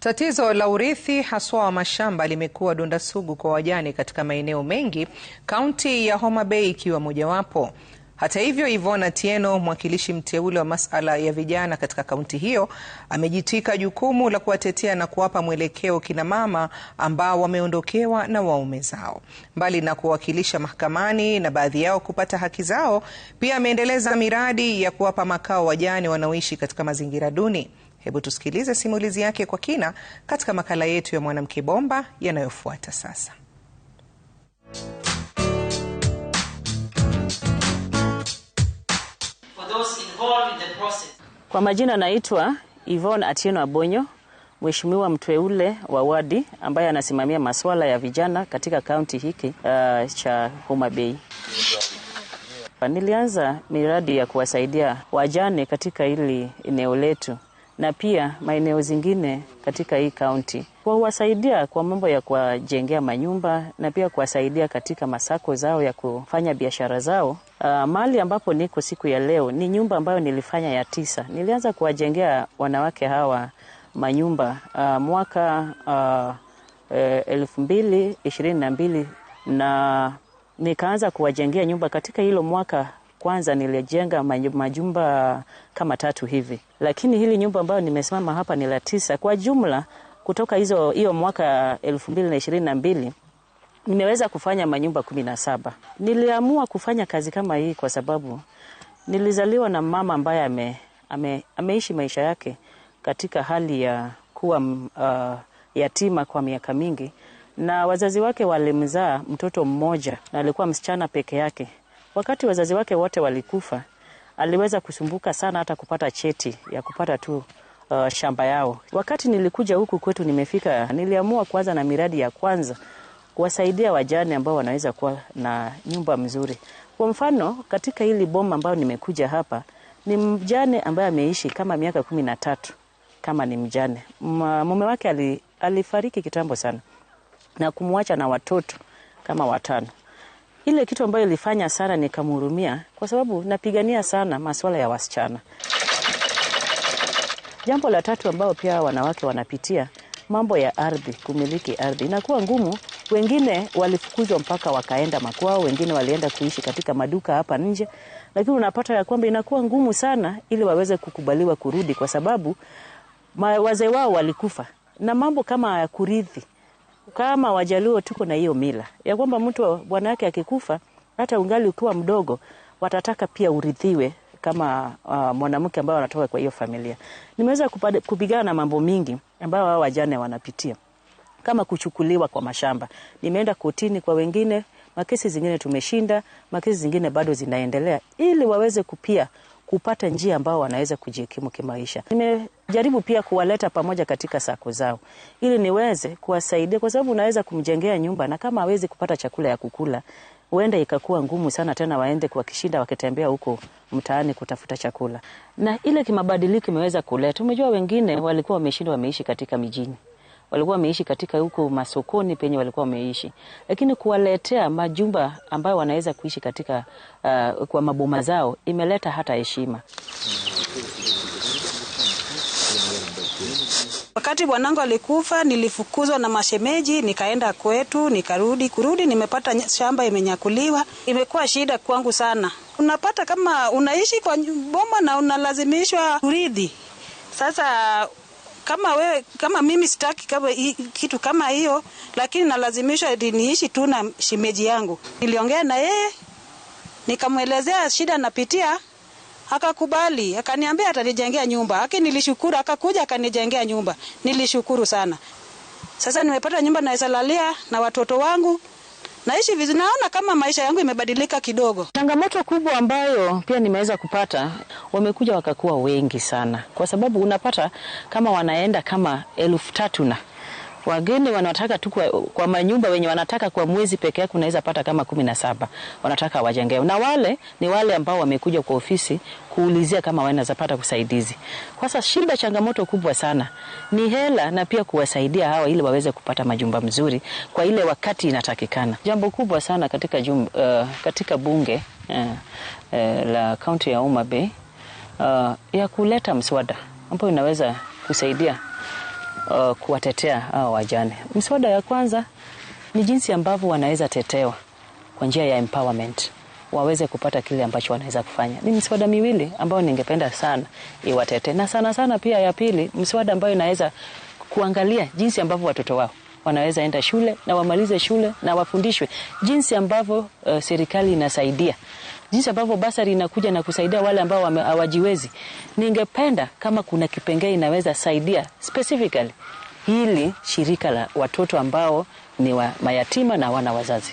Tatizo la urithi haswa wa mashamba limekuwa donda sugu kwa wajane katika maeneo mengi, kaunti ya Homa Bay ikiwa mojawapo. Hata hivyo, Yvonne Atieno, mwakilishi mteule wa masuala ya vijana katika kaunti hiyo, amejitwika jukumu la kuwatetea na kuwapa mwelekeo kina mama ambao wameondokewa na waume zao. Mbali na kuwakilisha mahakamani na baadhi yao kupata haki zao, pia ameendeleza miradi ya kuwapa makao wajane wanaoishi katika mazingira duni. Hebu tusikilize simulizi yake kwa kina katika makala yetu ya Mwanamke Bomba yanayofuata sasa. Kwa majina naitwa Yvonne Atieno Abonyo, mheshimiwa mteule wa wadi ambaye anasimamia masuala ya vijana katika kaunti hiki cha Homa Bay. Nilianza miradi ya kuwasaidia wajane katika hili eneo letu na pia maeneo zingine katika hii kaunti, kuwasaidia kwa mambo ya kuwajengea manyumba na pia kuwasaidia katika masako zao ya kufanya biashara zao. Mahali ambapo niko siku ya leo ni nyumba ambayo nilifanya ya 9. Nilianza kuwajengea wanawake hawa manyumba mwaka 2022 na nikaanza kuwajengea nyumba katika hilo mwaka. Kwanza nilijenga majumba kama 3 hivi. Lakini hili nyumba ambayo nimesimama hapa ni la 9. Kwa jumla kutoka hiyo mwaka 2022 nimeweza kufanya manyumba 17. Niliamua kufanya kazi kama hii kwa sababu nilizaliwa na mama ambaye ameishi maisha yake katika hali ya kuwa yatima kwa miaka mingi, na wazazi wake walimzaa mtoto mmoja na alikuwa msichana peke yake. Wakati wazazi wake wote walikufa, aliweza kusumbuka sana hata kupata cheti ya kupata tu shamba yao. Wakati nilikuja huku kwetu nimefika, niliamua kuanza na miradi ya kwanza kuwasaidia wajane ambao wanaweza kuwa na nyumba mzuri. Kwa mfano, katika hili boma ambao nimekuja hapa, ni mjane ambaye ameishi kama miaka 13 kama ni mjane. Mume wake alifariki kitambo sana na kumwacha na watoto kama 5. Ile kitu ambayo ilifanya sana nikamhurumia kwa sababu napigania sana masuala ya wasichana. Jambo la 3 ambao pia wanawake wanapitia, mambo ya ardhi, kumiliki ardhi inakuwa ngumu. Wengine walifukuzwa mpaka wakaenda makwao, wengine walienda kuishi katika maduka hapa nje, lakini unapata ya kwamba inakuwa ngumu sana ili waweze kukubaliwa kurudi kwa sababu wazee wao walikufa. Na mambo kama ya kurithi, kama Wajaluo tuko na hiyo mila ya kwamba mtu bwana yake akikufa, hata ungali ukiwa mdogo, watataka pia urithiwe kama mwanamke ambaye anatoka kwa hiyo familia. Nimeweza kupigana na mambo mingi ambayo hao wajane wanapitia, kama kuchukuliwa kwa mashamba. Nimeenda kotini kwa wengine, makesi zingine tumeshinda, makesi zingine bado zinaendelea, ili waweze kupata njia ambao wanaweza kujikimu kimaisha. Nimejaribu pia kuwaleta pamoja katika sako zao ili niweze kuwasaidia, kwa sababu unaweza kumjengea nyumba na kama hawezi kupata chakula ya kukula, huenda ikakuwa ngumu sana tena waende kwa kishinda wakitembea huko mtaani kutafuta chakula. Na ile kimabadiliko imeweza kuleta. Umejua wengine walikuwa wameishi katika mijini, walikuwa wameishi katika huko masokoni penye walikuwa wameishi, lakini kuwaletea majumba ambayo wanaweza kuishi katika kwa maboma zao imeleta hata heshima. Wakati bwanangu alikufa, nilifukuzwa na mashemeji, nikaenda kwetu, kurudi nimepata shamba imenyakuliwa. Imekuwa shida kwangu sana. Unapata kama unaishi kwa boma na unalazimishwa kurithi. Sasa kama mimi sitaki kitu kama hiyo, lakini nalazimishwa niishi tu na shemeji yangu. Niliongea na yeye, nikamwelezea shida napitia, akakubali, akaniambia atanijengea nyumba. Nilishukuru, akakuja akanijengea nyumba. Nilishukuru sana. Sasa nimepata nyumba naweza lalia na watoto wangu. Naishi vizuri, naona kama maisha yangu imebadilika kidogo. Changamoto kubwa ambayo pia nimeweza kupata, wamekuja wakakuwa wengi sana. Kwa sababu unapata kama wanaenda kama 3,000 na wageni wanataka tu kwa manyumba wenye wanataka kwa mwezi peke yake unaweza pata kama 17 wanataka wajengewe. Na wale ni wale ambao wamekuja kwa ofisi kuulizia kama wanaweza pata kusaidizi. Kwa sasa changamoto kubwa sana ni hela na pia kuwasaidia hawa ili waweze kupata majumba mzuri kwa ile wakati inatakikana. Jambo kubwa sana katika bunge la kaunti ya Homa Bay ya kuleta mswada ambao inaweza kusaidia kuwatetea hao wajane. Mswada ya kwanza ni jinsi ambavyo wanaweza tetewa kwa njia ya empowerment, waweze kupata kile ambacho wanaweza kufanya. Ni mswada miwili ambao ningependa sana iwatete, na sana pia ya pili, mswada ambao inaweza kuangalia jinsi ambavyo watoto wao wanaweza enda shule na wamalize shule na wafundishwe jinsi ambavyo serikali inasaidia, jinsi ambavyo basari inakuja na kusaidia wale ambao hawajiwezi. Ningependa kama kuna kipengele inaweza saidia specifically hili shirika la watoto ambao ni mayatima na wana wazazi.